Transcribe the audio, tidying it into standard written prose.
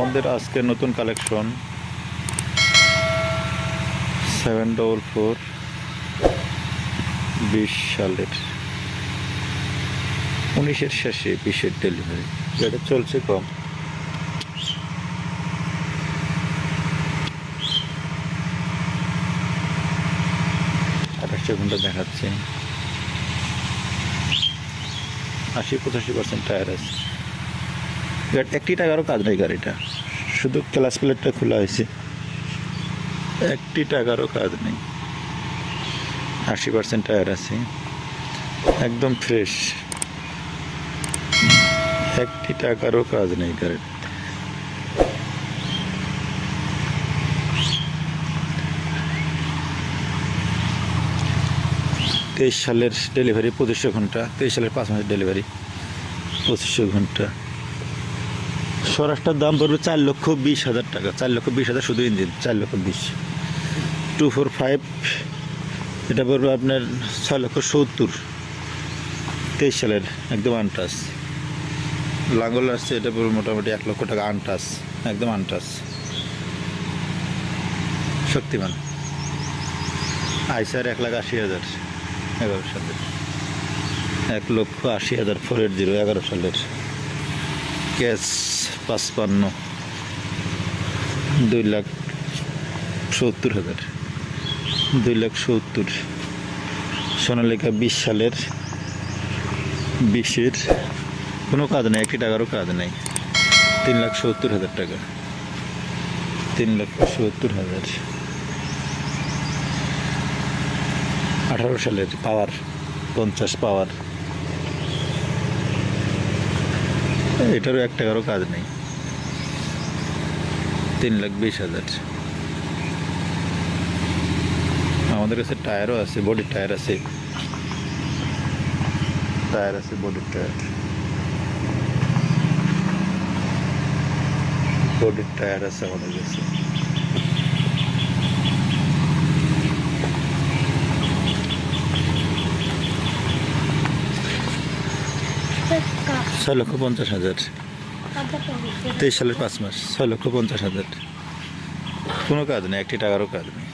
আমাদের আজকের নতুন কালেকশন 744 20 সালের 19-এর শেষে 20-এর ডেলিভারি, যেটা চলছে কম। ঘন্টা দেখাচ্ছে 80-85% টায়ার আছে। একটি টাকারও কাজ নেই গাড়িটা, শুধু ক্লাস প্লেটটা খোলা হয়েছে, একটি টাকারও কাজ নেই। 80% টায়ার আছে, একদম ফ্রেশ, একটি টাকারও কাজ নেই গাড়ির। তেইশ সালের ডেলিভারি, 2500 ঘন্টা। 23 সালের 5 মাসের ডেলিভারি, 2500 ঘন্টা। স্বরাজটার দাম পড়বে 4,20,000 টাকা। 4,20,000 শুধু ইঞ্জিন, 4,20,000। 245 এটা পড়বে আপনার 6,70,000। 23 সালের একদম আনটাস। লাঙ্গল আসছে, এটা পড়বে মোটামুটি 1 লক্ষ টাকা আনটাস, একদম আনটাস। শক্তিমান আইসার 1,80,000 11 সালের, 1,80,000 480 11 সালের। ক্যাশ 55 2,70,000, 2,70,000। সোনালিকা 20 সালের, 20-এর কোনো কাজ নেই, একটি টাকারও কাজ নেই। 3,70,000 টাকা, 3,70,000। 18 সালের পাওয়ার 50 পাওয়ার, এটারও 1 টাকারও কাজ নেই। 3,20,000। আমাদের কাছে টায়ারও আছে, বডির টায়ার আছে, বডির টায়ার, বডির টায়ার আছে আমাদের কাছে। ছয় লক্ষ 50,000। 23 সালের 5 মাস, 6,50,000। কোনো কাজ নেই, একটি টাকারও কাজ নেই।